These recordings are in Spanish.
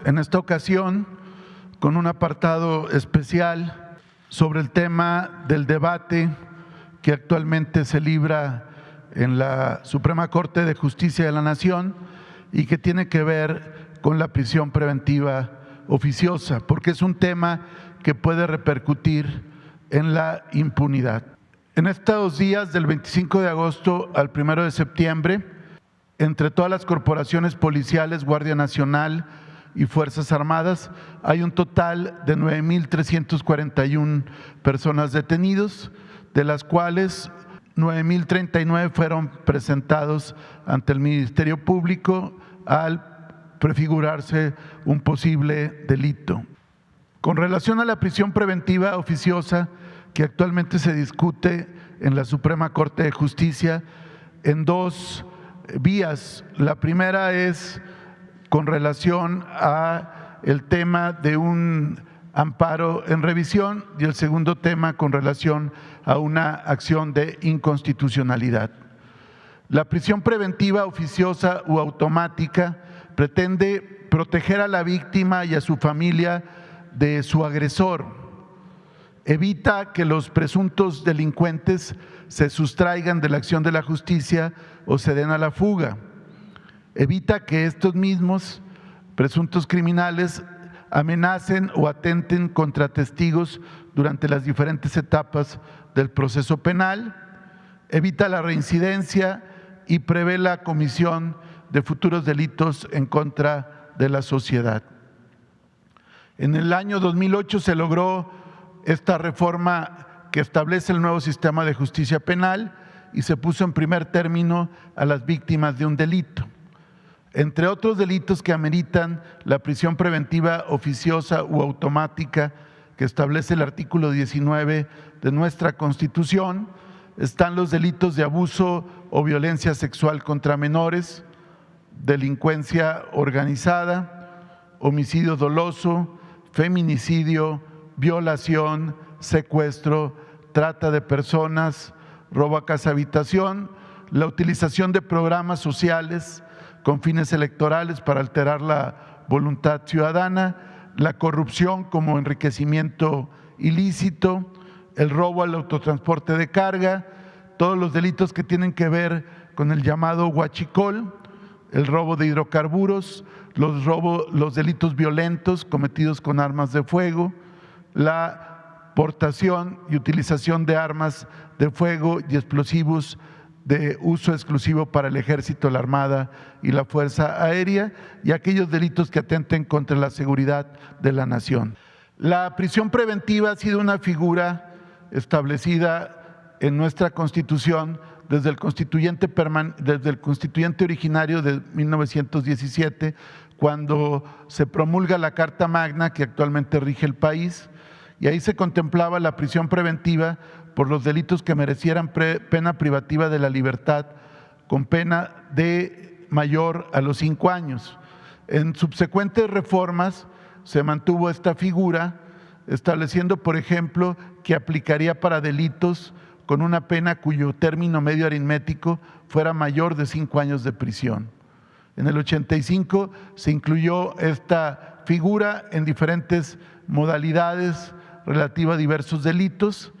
en esta ocasión con un apartado especial sobre el tema del debate que actualmente se libra en la Suprema Corte de Justicia de la Nación y que tiene que ver con la prisión preventiva oficiosa, porque es un tema que puede repercutir en la impunidad. En estos días, del 25 de agosto al 1 de septiembre, entre todas las corporaciones policiales, Guardia Nacional y Fuerzas Armadas, hay un total de 9,341 personas detenidos, de las cuales 9,039 fueron presentados ante el Ministerio Público al prefigurarse un posible delito. Con relación a la prisión preventiva oficiosa, que actualmente se discute en la Suprema Corte de Justicia en dos vías. La primera es con relación a el tema de un amparo en revisión y el segundo tema con relación a una acción de inconstitucionalidad. La prisión preventiva oficiosa u automática pretende proteger a la víctima y a su familia de su agresor. Evita que los presuntos delincuentes se sustraigan de la acción de la justicia o se den a la fuga. Evita que estos mismos presuntos criminales amenacen o atenten contra testigos durante las diferentes etapas del proceso penal. Evita la reincidencia y prevé la comisión de futuros delitos en contra de la sociedad. En el año 2008 se logró esta reforma que establece el nuevo sistema de justicia penal y se puso en primer término a las víctimas de un delito. Entre otros delitos que ameritan la prisión preventiva oficiosa u automática que establece el artículo 19 de nuestra Constitución, están los delitos de abuso o violencia sexual contra menores, delincuencia organizada, homicidio doloso, feminicidio, violación, secuestro, trata de personas, robo a casa habitación, la utilización de programas sociales con fines electorales para alterar la voluntad ciudadana, la corrupción como enriquecimiento ilícito, el robo al autotransporte de carga, todos los delitos que tienen que ver con el llamado huachicol, el robo de hidrocarburos, los delitos violentos cometidos con armas de fuego, la portación y utilización de armas de fuego y explosivos de uso exclusivo para el Ejército, la Armada y la Fuerza Aérea, y aquellos delitos que atenten contra la seguridad de la nación. La prisión preventiva ha sido una figura establecida en nuestra Constitución desde el constituyente originario de 1917, cuando se promulga la Carta Magna que actualmente rige el país, y ahí se contemplaba la prisión preventiva por los delitos que merecieran pena privativa de la libertad con pena de mayor a los 5 años. En subsecuentes reformas se mantuvo esta figura, estableciendo, por ejemplo, que aplicaría para delitos con una pena cuyo término medio aritmético fuera mayor de 5 años de prisión. En el 85 se incluyó esta figura en diferentes modalidades relativa a diversos delitos.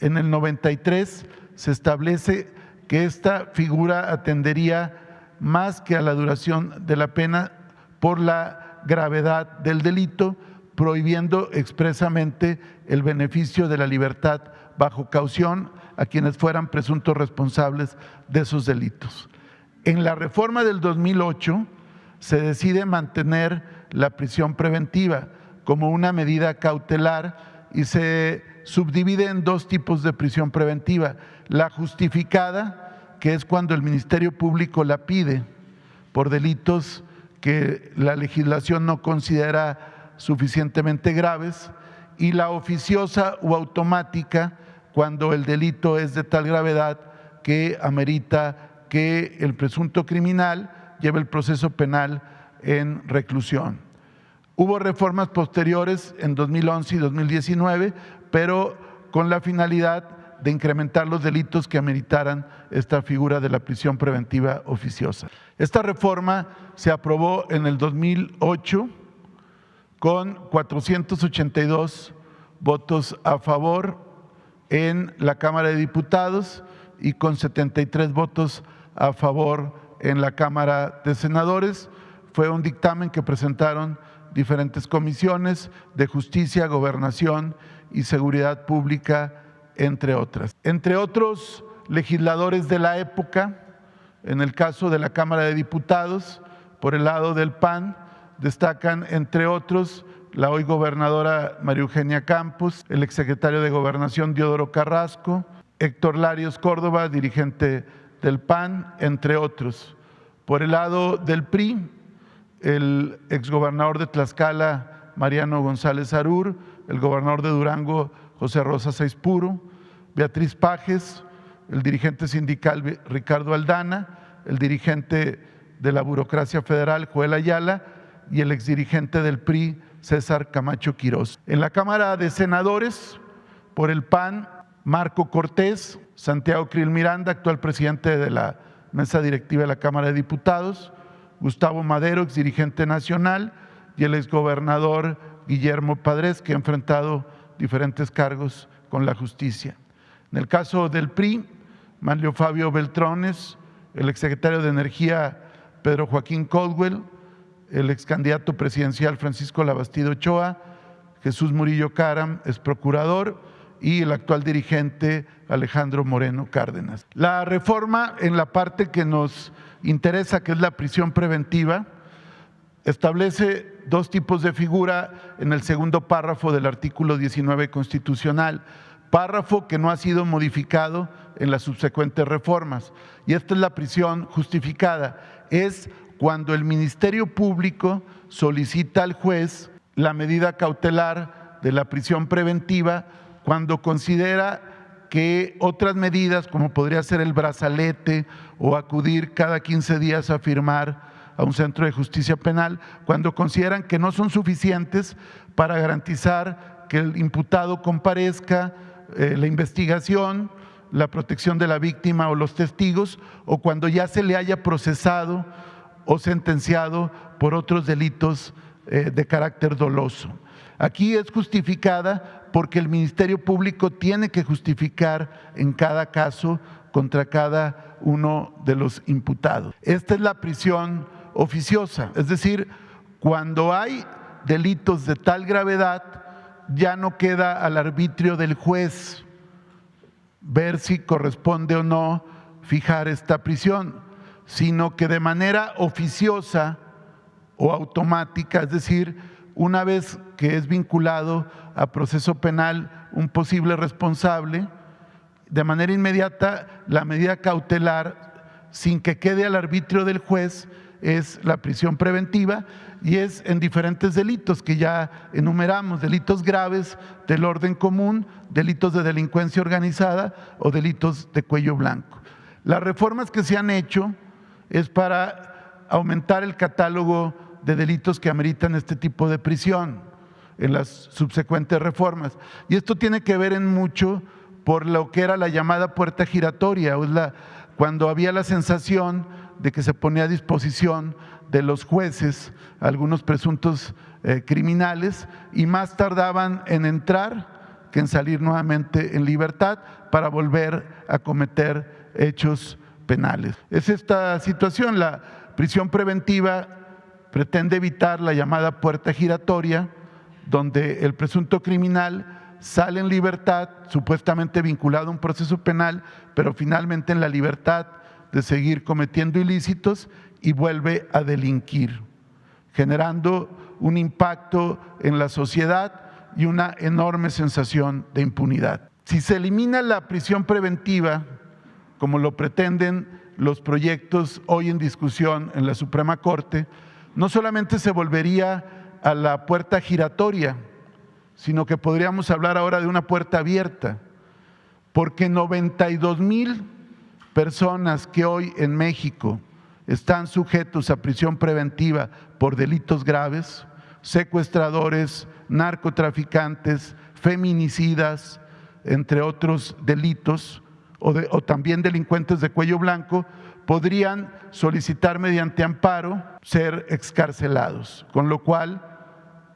En el 93 se establece que esta figura atendería más que a la duración de la pena por la gravedad del delito, prohibiendo expresamente el beneficio de la libertad bajo caución a quienes fueran presuntos responsables de esos delitos. En la reforma del 2008 se decide mantener la prisión preventiva como una medida cautelar y se subdivide en dos tipos de prisión preventiva. La justificada, que es cuando el Ministerio Público la pide por delitos que la legislación no considera suficientemente graves, y la oficiosa u automática, cuando el delito es de tal gravedad que amerita que el presunto criminal lleve el proceso penal en reclusión. Hubo reformas posteriores en 2011 y 2019, pero con la finalidad de incrementar los delitos que ameritaran esta figura de la prisión preventiva oficiosa. Esta reforma se aprobó en el 2008 con 482 votos a favor en la Cámara de Diputados y con 73 votos a favor en la Cámara de Senadores. Fue un dictamen que presentaron diferentes comisiones de Justicia, Gobernación y Seguridad Pública, entre otras. Entre otros legisladores de la época, en el caso de la Cámara de Diputados, por el lado del PAN, destacan, entre otros, la hoy gobernadora María Eugenia Campos, el exsecretario de Gobernación Diodoro Carrasco, Héctor Larios Córdoba, dirigente del PAN, entre otros. Por el lado del PRI, el exgobernador de Tlaxcala, Mariano González Arur, el gobernador de Durango, José Rosa Saizpuro, Beatriz Pajes, el dirigente sindical Ricardo Aldana, el dirigente de la burocracia federal Joel Ayala y el exdirigente del PRI César Camacho Quirós. En la Cámara de Senadores, por el PAN, Marco Cortés, Santiago Krill Miranda, actual presidente de la mesa directiva de la Cámara de Diputados, Gustavo Madero, exdirigente nacional, y el exgobernador Guillermo Padres, que ha enfrentado diferentes cargos con la justicia. En el caso del PRI, Manlio Fabio Beltrones, el exsecretario de Energía Pedro Joaquín Caldwell, el excandidato presidencial Francisco Labastida Ochoa, Jesús Murillo Caram, ex procurador, y el actual dirigente Alejandro Moreno Cárdenas. La reforma, en la parte que nos interesa, que es la prisión preventiva, establece dos tipos de figura en el segundo párrafo del artículo 19 constitucional, párrafo que no ha sido modificado en las subsecuentes reformas. Y esta es la prisión justificada. Es cuando el Ministerio Público solicita al juez la medida cautelar de la prisión preventiva cuando considera que otras medidas, como podría ser el brazalete o acudir cada 15 días a firmar a un centro de justicia penal, cuando consideran que no son suficientes para garantizar que el imputado comparezca, la investigación, la protección de la víctima o los testigos, o cuando ya se le haya procesado o sentenciado por otros delitos de carácter doloso. Aquí es justificada porque el Ministerio Público tiene que justificar en cada caso contra cada uno de los imputados. Esta es la prisión oficiosa, es decir, cuando hay delitos de tal gravedad, ya no queda al arbitrio del juez ver si corresponde o no fijar esta prisión, sino que de manera oficiosa o automática, es decir, una vez que es vinculado a proceso penal un posible responsable, de manera inmediata la medida cautelar, sin que quede al arbitrio del juez, es la prisión preventiva, y es en diferentes delitos que ya enumeramos: delitos graves del orden común, delitos de delincuencia organizada o delitos de cuello blanco. Las reformas que se han hecho es para aumentar el catálogo de delitos que ameritan este tipo de prisión en las subsecuentes reformas. Y esto tiene que ver en mucho por lo que era la llamada puerta giratoria, o cuando había la sensación de que se ponía a disposición de los jueces algunos presuntos criminales y más tardaban en entrar que en salir nuevamente en libertad para volver a cometer hechos penales. Es esta situación. La prisión preventiva pretende evitar la llamada puerta giratoria, donde el presunto criminal sale en libertad, supuestamente vinculado a un proceso penal, pero finalmente en la libertad de seguir cometiendo ilícitos y vuelve a delinquir, generando un impacto en la sociedad y una enorme sensación de impunidad. Si se elimina la prisión preventiva, como lo pretenden los proyectos hoy en discusión en la Suprema Corte, no solamente se volvería a la puerta giratoria, sino que podríamos hablar ahora de una puerta abierta, porque 92,000 personas que hoy en México están sujetos a prisión preventiva por delitos graves, secuestradores, narcotraficantes, feminicidas, entre otros delitos, o también delincuentes de cuello blanco, podrían solicitar mediante amparo ser excarcelados, con lo cual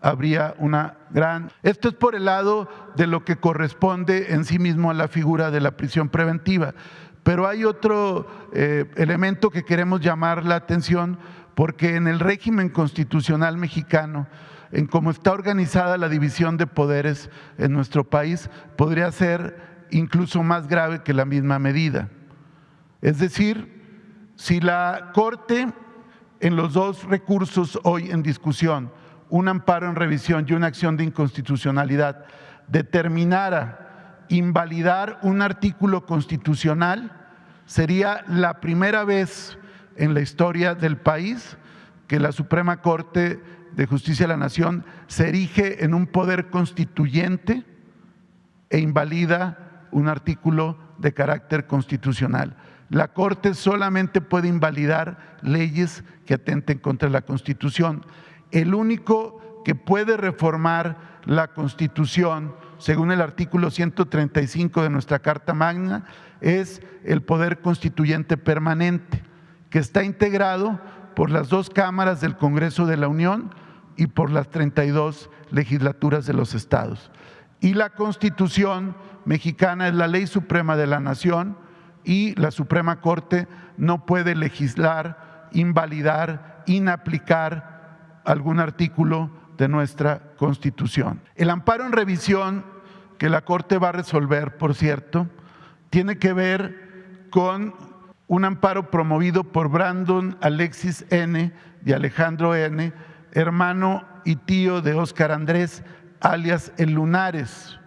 habría una gran… Esto es por el lado de lo que corresponde en sí mismo a la figura de la prisión preventiva. Pero hay otro elemento que queremos llamar la atención, porque en el régimen constitucional mexicano, en cómo está organizada la división de poderes en nuestro país, podría ser incluso más grave que la misma medida. Es decir, si la Corte, en los dos recursos hoy en discusión, un amparo en revisión y una acción de inconstitucionalidad, determinara invalidar un artículo constitucional, sería la primera vez en la historia del país que la Suprema Corte de Justicia de la Nación se erige en un poder constituyente e invalida un artículo de carácter constitucional. La Corte solamente puede invalidar leyes que atenten contra la Constitución. El único que puede reformar la Constitución, según el artículo 135 de nuestra Carta Magna, es el Poder Constituyente Permanente, que está integrado por las dos cámaras del Congreso de la Unión y por las 32 legislaturas de los estados. Y la Constitución mexicana es la ley suprema de la nación y la Suprema Corte no puede legislar, invalidar, inaplicar algún artículo de nuestra Constitución. El amparo en revisión que la Corte va a resolver, por cierto, tiene que ver con un amparo promovido por Brandon Alexis N. y Alejandro N., hermano y tío de Óscar Andrés, alias El Lunares,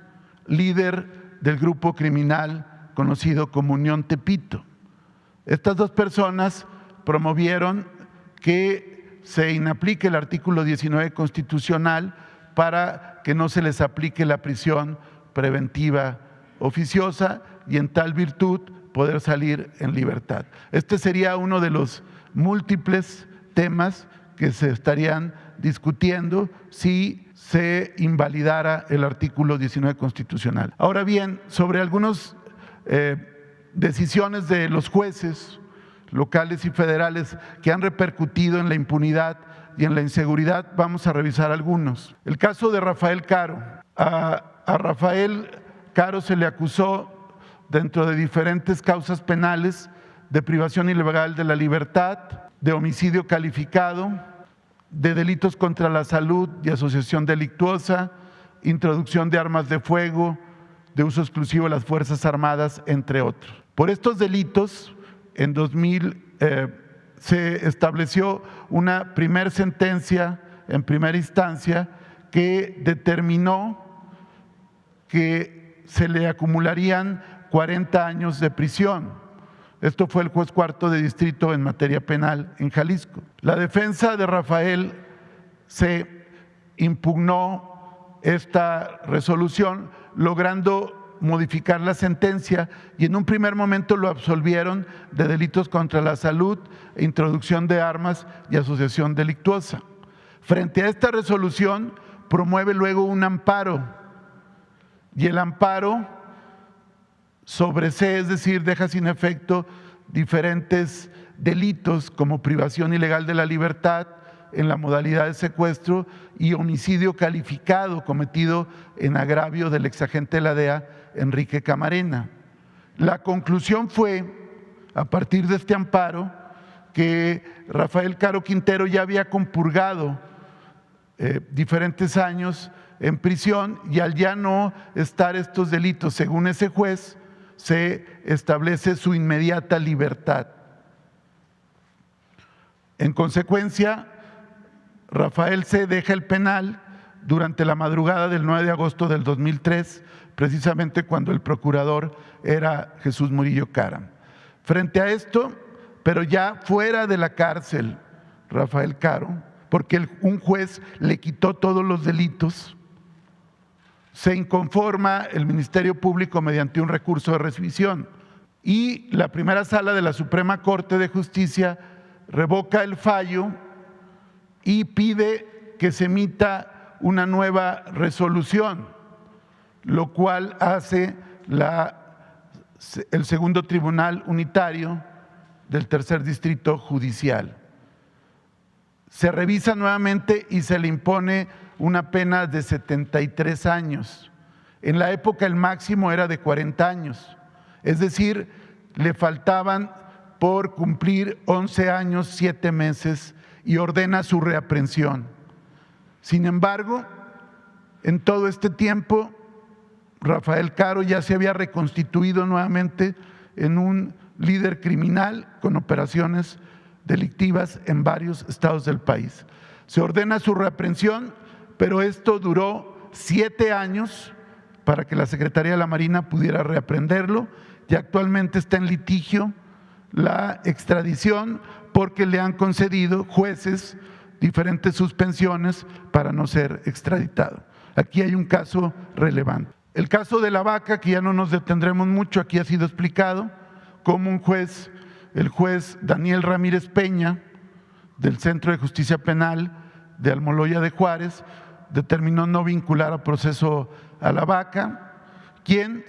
líder del grupo criminal conocido como Unión Tepito. Estas dos personas promovieron que se inaplique el artículo 19 constitucional para que no se les aplique la prisión preventiva oficiosa y en tal virtud poder salir en libertad. Este sería uno de los múltiples temas que se estarían discutiendo si se invalidara el artículo 19 constitucional. Ahora bien, sobre algunas decisiones de los jueces locales y federales que han repercutido en la impunidad y en la inseguridad, vamos a revisar algunos. El caso de Rafael Caro. A Rafael Caro se le acusó dentro de diferentes causas penales de privación ilegal de la libertad, de homicidio calificado, de delitos contra la salud y asociación delictuosa, introducción de armas de fuego, de uso exclusivo de las Fuerzas Armadas, entre otros. Por estos delitos, en 2000 se estableció una primera sentencia en primera instancia que determinó que se le acumularían 40 años de prisión. Esto fue el juez cuarto de distrito en materia penal en Jalisco. La defensa de Rafael se impugnó esta resolución, logrando modificar la sentencia y en un primer momento lo absolvieron de delitos contra la salud, introducción de armas y asociación delictuosa. Frente a esta resolución promueve luego un amparo y el amparo sobresee, es decir, deja sin efecto diferentes delitos como privación ilegal de la libertad en la modalidad de secuestro y homicidio calificado cometido en agravio del exagente de la DEA, Enrique Camarena. La conclusión fue, a partir de este amparo, que Rafael Caro Quintero ya había compurgado diferentes años en prisión y al ya no estar estos delitos, según ese juez, se establece su inmediata libertad. En consecuencia, Rafael C. deja el penal durante la madrugada del 9 de agosto del 2003, precisamente cuando el procurador era Jesús Murillo Caram. Frente a esto, pero ya fuera de la cárcel, Rafael Caro, porque un juez le quitó todos los delitos, se inconforma el Ministerio Público mediante un recurso de rescisión y la primera sala de la Suprema Corte de Justicia revoca el fallo y pide que se emita una nueva resolución, lo cual hace el segundo tribunal unitario del tercer distrito judicial. Se revisa nuevamente y se le impone una pena de 73 años. En la época el máximo era de 40 años, es decir, le faltaban por cumplir 11 años, 7 meses y ordena su reaprehensión. Sin embargo, en todo este tiempo, Rafael Caro ya se había reconstituido nuevamente en un líder criminal con operaciones delictivas en varios estados del país. Se ordena su reaprehensión, pero esto duró 7 años para que la Secretaría de la Marina pudiera reaprenderlo y actualmente está en litigio la extradición porque le han concedido jueces diferentes suspensiones para no ser extraditado. Aquí hay un caso relevante. El caso de la vaca, que ya no nos detendremos mucho, aquí ha sido explicado cómo un juez, el juez Daniel Ramírez Peña, del Centro de Justicia Penal de Almoloya de Juárez, determinó no vincular a proceso a la vaca, quien,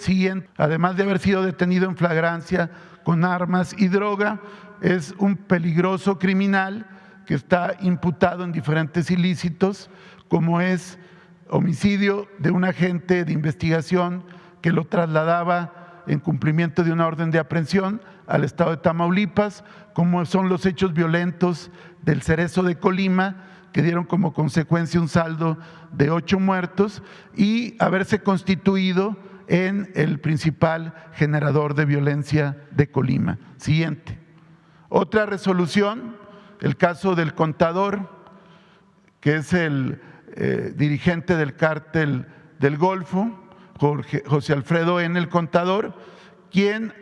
además de haber sido detenido en flagrancia con armas y droga, es un peligroso criminal que está imputado en diferentes ilícitos, como es homicidio de un agente de investigación que lo trasladaba en cumplimiento de una orden de aprehensión al estado de Tamaulipas, como son los hechos violentos del Cerezo de Colima, que dieron como consecuencia un saldo de 8 muertos y haberse constituido en el principal generador de violencia de Colima. Siguiente. Otra resolución, el caso del contador, que es el dirigente del cártel del Golfo, José Alfredo N. el Contador, quien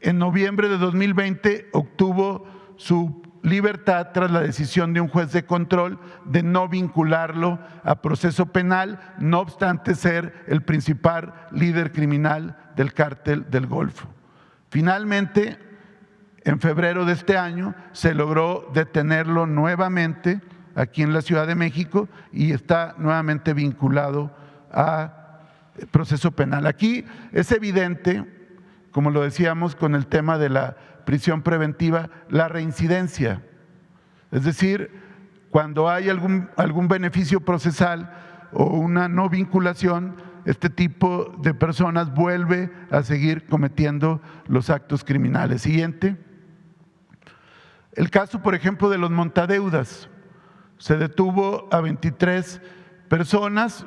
en noviembre de 2020 obtuvo su libertad tras la decisión de un juez de control de no vincularlo a proceso penal, no obstante ser el principal líder criminal del cártel del Golfo. Finalmente, en febrero de este año, se logró detenerlo nuevamente aquí en la Ciudad de México y está nuevamente vinculado a proceso penal. Aquí es evidente, como lo decíamos con el tema de la prisión preventiva, la reincidencia. Es decir, cuando hay algún beneficio procesal o una no vinculación, este tipo de personas vuelve a seguir cometiendo los actos criminales. Siguiente. El caso, por ejemplo, de los montadeudas. Se detuvo a 23 personas,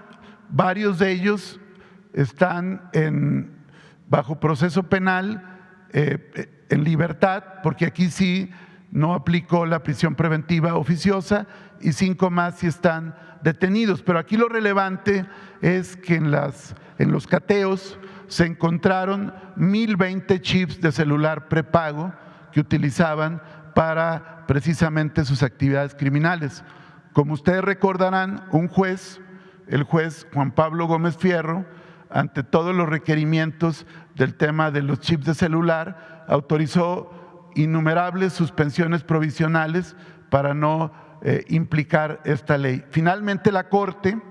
varios de ellos están bajo proceso penal, en libertad, porque aquí sí no aplicó la prisión preventiva oficiosa y 5 más sí están detenidos. Pero aquí lo relevante es que en los cateos se encontraron 1,020 chips de celular prepago que utilizaban para precisamente sus actividades criminales. Como ustedes recordarán, el juez Juan Pablo Gómez Fierro, ante todos los requerimientos del tema de los chips de celular, autorizó innumerables suspensiones provisionales para no implicar esta ley. Finalmente la Corte,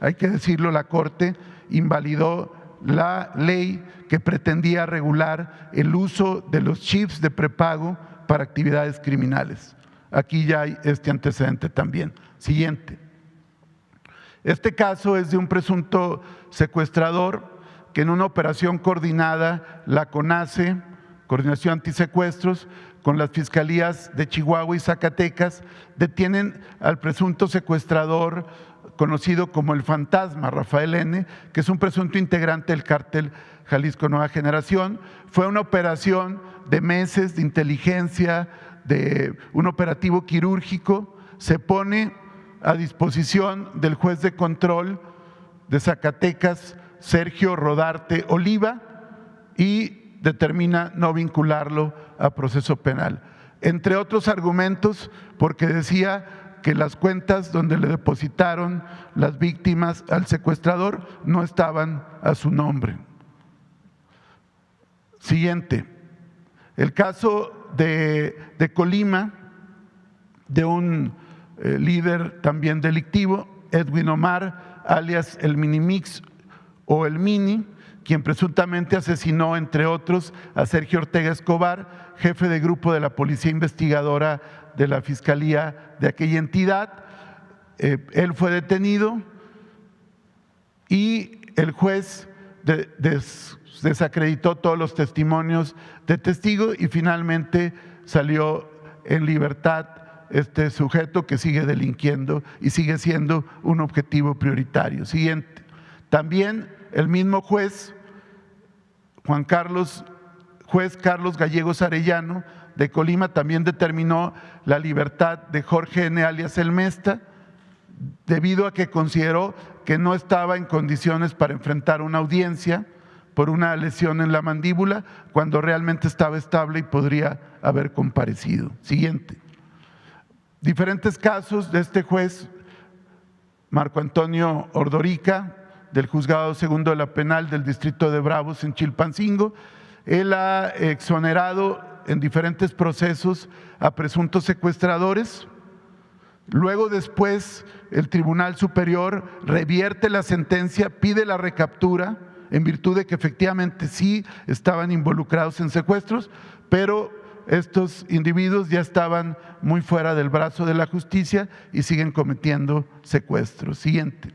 hay que decirlo, la Corte invalidó la ley que pretendía regular el uso de los chips de prepago para actividades criminales. Aquí ya hay este antecedente también. Siguiente. Este caso es de un presunto secuestrador que en una operación coordinada, la CONACE, Coordinación Antisecuestros, con las fiscalías de Chihuahua y Zacatecas, detienen al presunto secuestrador conocido como el Fantasma, Rafael N., que es un presunto integrante del cártel Jalisco Nueva Generación. Fue una operación de meses de inteligencia, de un operativo quirúrgico. Se pone a disposición del juez de control de Zacatecas, Sergio Rodarte Oliva, y determina no vincularlo a proceso penal. Entre otros argumentos, porque decía que las cuentas donde le depositaron las víctimas al secuestrador no estaban a su nombre. Siguiente. El caso de Colima, de un líder también delictivo, Edwin Omar, alias el Minimix o el Mini, quien presuntamente asesinó, entre otros, a Sergio Ortega Escobar, jefe de grupo de la Policía Investigadora de la Fiscalía de aquella entidad. él fue detenido y el juez desacreditó todos los testimonios de testigo y finalmente salió en libertad este sujeto que sigue delinquiendo y sigue siendo un objetivo prioritario. Siguiente. También el mismo juez, juez Carlos Gallegos Arellano de Colima, también determinó la libertad de Jorge N. alias El Mesta, debido a que consideró que no estaba en condiciones para enfrentar una audiencia por una lesión en la mandíbula, cuando realmente estaba estable y podría haber comparecido. Siguiente. Diferentes casos de este juez, Marco Antonio Ordorica, del Juzgado Segundo de la Penal del Distrito de Bravos en Chilpancingo. Él ha exonerado en diferentes procesos a presuntos secuestradores. Luego, después, el Tribunal Superior revierte la sentencia, pide la recaptura en virtud de que efectivamente sí estaban involucrados en secuestros, pero estos individuos ya estaban muy fuera del brazo de la justicia y siguen cometiendo secuestros. Siguiente.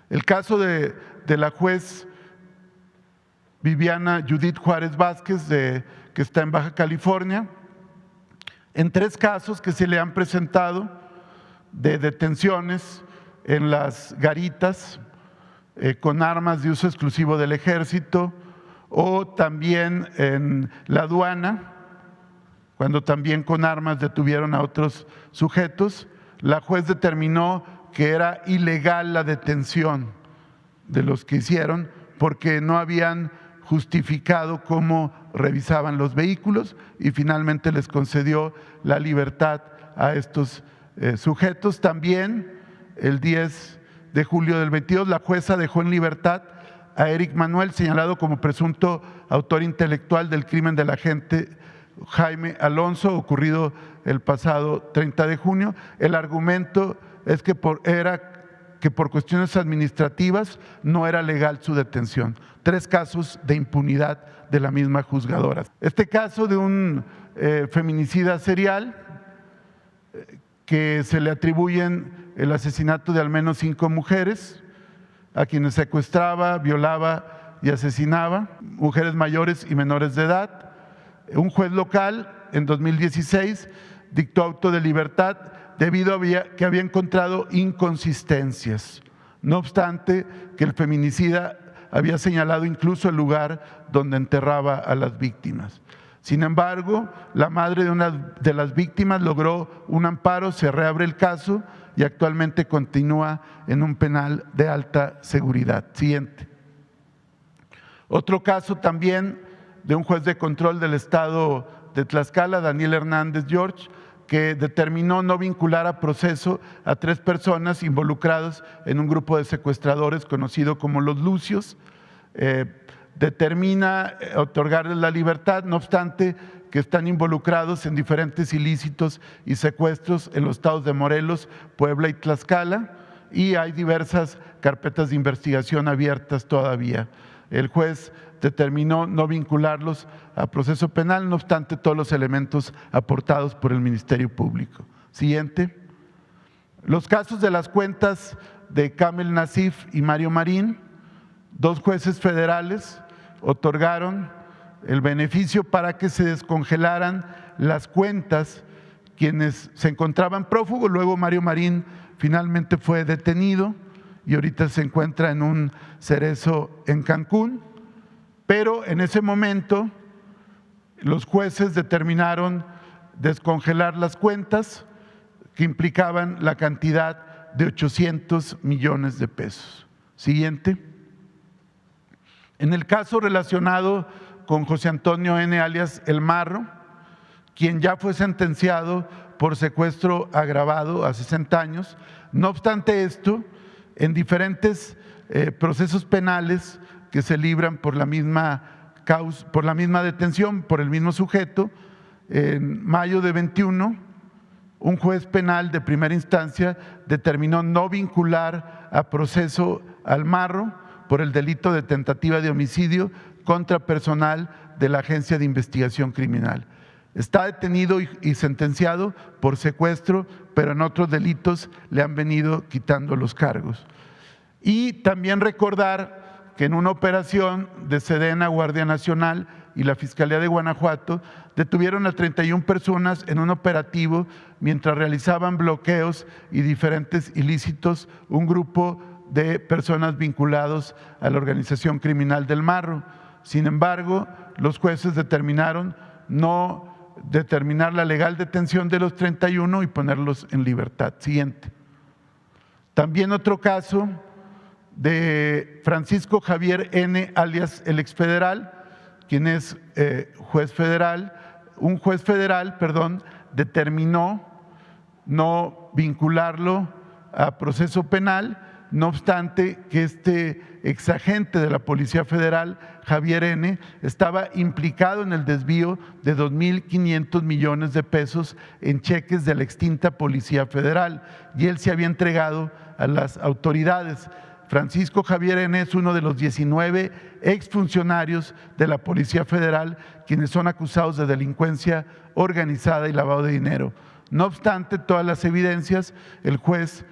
El caso de la juez Viviana Judith Juárez Vázquez, que está en Baja California, en 3 casos que se le han presentado de detenciones en las garitas con armas de uso exclusivo del ejército, o también en la aduana, cuando también con armas detuvieron a otros sujetos. La juez determinó que era ilegal la detención de los que hicieron porque no habían justificado cómo revisaban los vehículos y finalmente les concedió la libertad a estos sujetos. También el 10 de julio del 22 la jueza dejó en libertad a Eric Manuel, señalado como presunto autor intelectual del crimen del agente Jaime Alonso, ocurrido el pasado 30 de junio. El argumento es que por cuestiones administrativas no era legal su detención. 3 casos de impunidad de la misma juzgadora. Este caso de un feminicida serial que se le atribuyen el asesinato de al menos 5 mujeres, a quienes secuestraba, violaba y asesinaba, mujeres mayores y menores de edad. Un juez local en 2016 dictó auto de libertad debido a que había encontrado inconsistencias. No obstante, que el feminicida había señalado incluso el lugar donde enterraba a las víctimas. Sin embargo, la madre de una de las víctimas logró un amparo, se reabre el caso y actualmente continúa en un penal de alta seguridad. Siguiente. Otro caso también de un juez de control del estado de Tlaxcala, Daniel Hernández George, que determinó no vincular a proceso a 3 personas involucradas en un grupo de secuestradores conocido como los Lucios. Determina otorgarles la libertad, no obstante que están involucrados en diferentes ilícitos y secuestros en los estados de Morelos, Puebla y Tlaxcala, y hay diversas carpetas de investigación abiertas todavía. El juez determinó no vincularlos a proceso penal, no obstante todos los elementos aportados por el Ministerio Público. Siguiente. Los casos de las cuentas de Kamel Nasif y Mario Marín, 2 jueces federales otorgaron el beneficio para que se descongelaran las cuentas quienes se encontraban prófugos. Luego Mario Marín finalmente fue detenido y ahorita se encuentra en un cerezo en Cancún, pero en ese momento los jueces determinaron descongelar las cuentas que implicaban la cantidad de 800 millones de pesos. Siguiente. En el caso relacionado con José Antonio N. alias El Marro, quien ya fue sentenciado por secuestro agravado a 60 años, no obstante esto, en diferentes procesos penales que se libran por la misma detención, por el mismo sujeto, en mayo de 21, un juez penal de primera instancia determinó no vincular a proceso al Marro por el delito de tentativa de homicidio contra personal de la Agencia de Investigación Criminal. Está detenido y sentenciado por secuestro, pero en otros delitos le han venido quitando los cargos. Y también recordar que en una operación de Sedena, Guardia Nacional y la Fiscalía de Guanajuato detuvieron a 31 personas en un operativo mientras realizaban bloqueos y diferentes ilícitos, un grupo de personas vinculados a la organización criminal del Marro. Sin embargo, los jueces determinaron no determinar la legal detención de los 31 y ponerlos en libertad. Siguiente. También otro caso de Francisco Javier N., alias el exfederal, quien es juez federal, un juez federal, determinó no vincularlo a proceso penal, no obstante que este exagente de la Policía Federal, Javier N., estaba implicado en el desvío de 2.500 millones de pesos en cheques de la extinta Policía Federal y él se había entregado a las autoridades. Francisco Javier N. es uno de los 19 exfuncionarios de la Policía Federal quienes son acusados de delincuencia organizada y lavado de dinero. No obstante todas las evidencias, el juez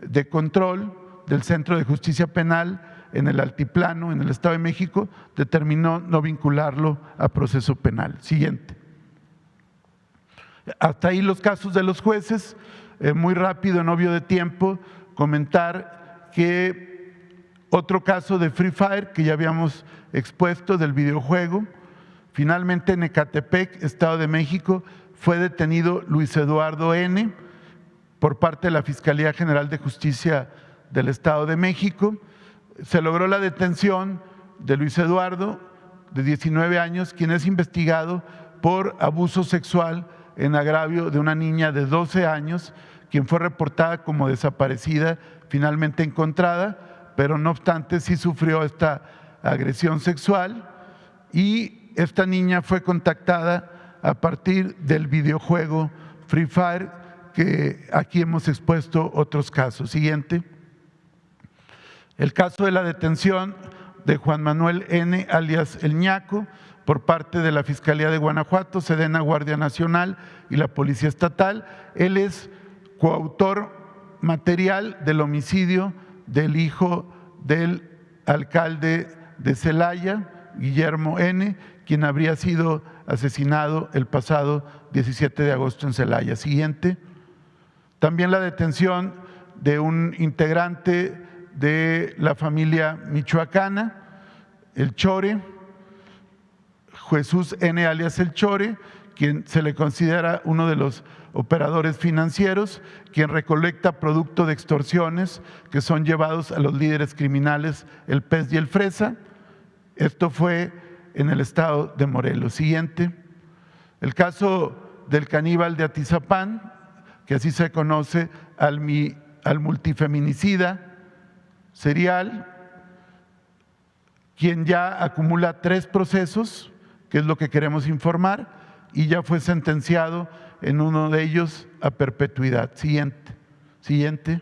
de control del Centro de Justicia Penal en el Altiplano, en el Estado de México, determinó no vincularlo a proceso penal. Siguiente. Hasta ahí los casos de los jueces. Muy rápido, en obvio de tiempo, comentar que otro caso de Free Fire que ya habíamos expuesto del videojuego, finalmente en Ecatepec, Estado de México, fue detenido Luis Eduardo N. por parte de la Fiscalía General de Justicia del Estado de México. Se logró la detención de Luis Eduardo, de 19 años, quien es investigado por abuso sexual en agravio de una niña de 12 años, quien fue reportada como desaparecida, finalmente encontrada, pero no obstante sí sufrió esta agresión sexual y esta niña fue contactada a partir del videojuego Free Fire, que aquí hemos expuesto otros casos. Siguiente. El caso de la detención de Juan Manuel N., alias El Ñaco, por parte de la Fiscalía de Guanajuato, Sedena, Guardia Nacional y la Policía Estatal. Él es coautor material del homicidio del hijo del alcalde de Celaya, Guillermo N., quien habría sido asesinado el pasado 17 de agosto en Celaya. Siguiente. También la detención de un integrante de la familia michoacana, el Chore, Jesús N., alias el Chore, quien se le considera uno de los operadores financieros, quien recolecta producto de extorsiones que son llevados a los líderes criminales, el Pez y el Fresa. Esto fue en el estado de Morelos. Siguiente. El caso del caníbal de Atizapán, que así se conoce al multifeminicida serial, quien ya acumula 3 procesos, que es lo que queremos informar, y ya fue sentenciado en uno de ellos a perpetuidad. Siguiente.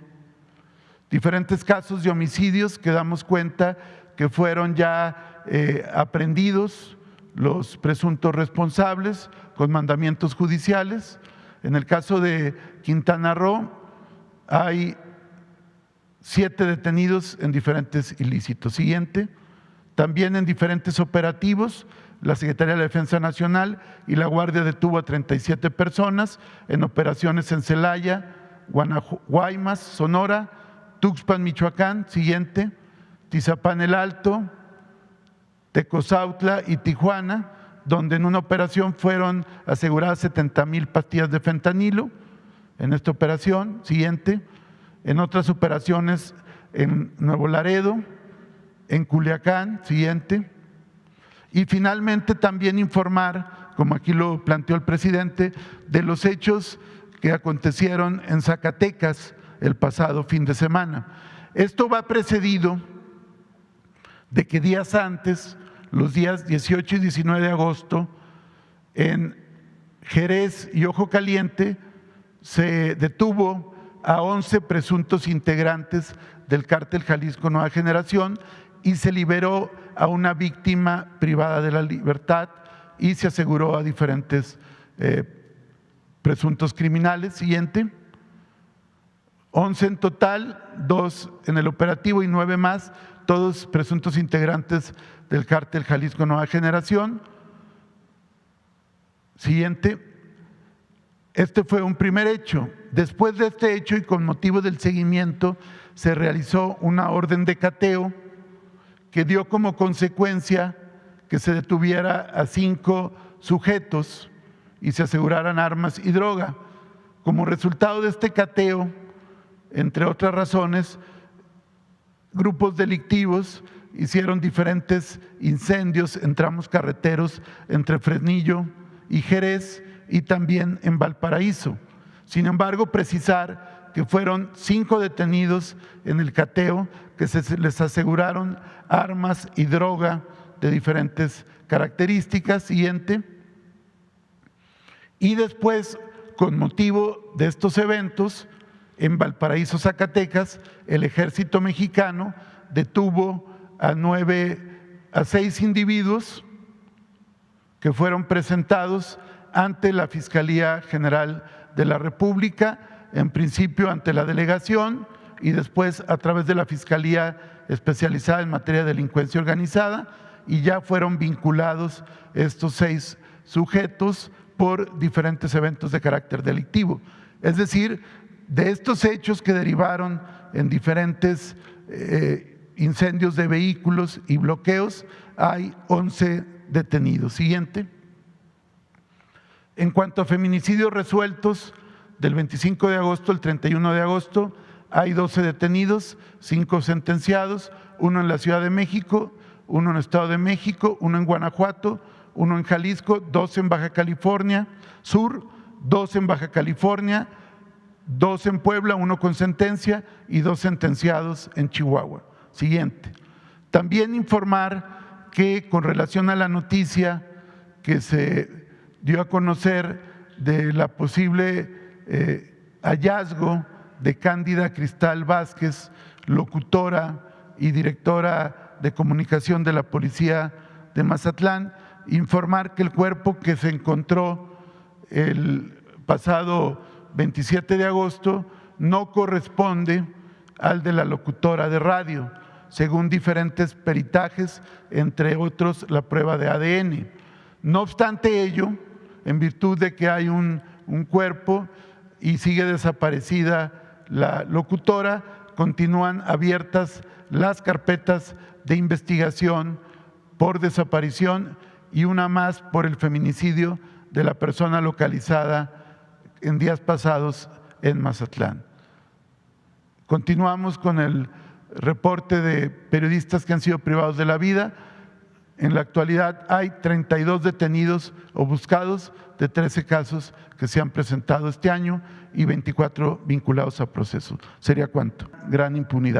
Diferentes casos de homicidios que damos cuenta que fueron ya aprehendidos los presuntos responsables con mandamientos judiciales. En el caso de Quintana Roo hay 7 detenidos en diferentes ilícitos. Siguiente. También en diferentes operativos, la Secretaría de la Defensa Nacional y la Guardia detuvo a 37 personas en operaciones en Celaya, Guaymas, Sonora, Tuxpan, Michoacán. Siguiente. Tizapán el Alto, Tecozautla y Tijuana, donde en una operación fueron aseguradas 70,000 pastillas de fentanilo en esta operación. Siguiente. En otras operaciones en Nuevo Laredo, en Culiacán. Siguiente. Y finalmente también informar, como aquí lo planteó el presidente, de los hechos que acontecieron en Zacatecas el pasado fin de semana. Esto va precedido de que días antes, los días 18 y 19 de agosto, en Jerez y Ojo Caliente, se detuvo a 11 presuntos integrantes del cártel Jalisco Nueva Generación y se liberó a una víctima privada de la libertad y se aseguró a diferentes presuntos criminales. Siguiente. 11 en total, 2 en el operativo y 9 más, todos presuntos integrantes del cártel Jalisco Nueva Generación. Siguiente. Este fue un primer hecho. Después de este hecho y con motivo del seguimiento, se realizó una orden de cateo que dio como consecuencia que se detuviera a 5 sujetos y se aseguraran armas y droga. Como resultado de este cateo, entre otras razones, grupos delictivos hicieron diferentes incendios en tramos carreteros entre Fresnillo y Jerez y también en Valparaíso. Sin embargo, precisar que fueron 5 detenidos en el cateo que se les aseguraron armas y droga de diferentes características. Siguiente. Y después, con motivo de estos eventos, en Valparaíso, Zacatecas, el ejército mexicano detuvo a 6 individuos que fueron presentados ante la Fiscalía General de la República, en principio ante la delegación y después a través de la Fiscalía Especializada en Materia de Delincuencia Organizada, y ya fueron vinculados estos 6 sujetos por diferentes eventos de carácter delictivo. Es decir, de estos hechos que derivaron en diferentes incendios de vehículos y bloqueos, hay 11 detenidos. Siguiente. En cuanto a feminicidios resueltos, del 25 de agosto al 31 de agosto, hay 12 detenidos, 5 sentenciados, 1 en la Ciudad de México, 1 en el Estado de México, 1 en Guanajuato, 1 en Jalisco, 2 en Baja California Sur, 2 en Baja California, 2 en Puebla, 1 con sentencia y 2 sentenciados en Chihuahua. Siguiente. También informar que con relación a la noticia que se dio a conocer de la posible hallazgo de Cándida Cristal Vázquez, locutora y directora de comunicación de la Policía de Mazatlán, informar que el cuerpo que se encontró el pasado 27 de agosto no corresponde al de la locutora de radio, según diferentes peritajes, entre otros la prueba de ADN. No obstante ello, en virtud de que hay un cuerpo y sigue desaparecida la locutora, continúan abiertas las carpetas de investigación por desaparición y una más por el feminicidio de la persona localizada en días pasados en Mazatlán. Continuamos con el reporte de periodistas que han sido privados de la vida. En la actualidad hay 32 detenidos o buscados de 13 casos que se han presentado este año y 24 vinculados a procesos. ¿Sería cuánto? Gran impunidad.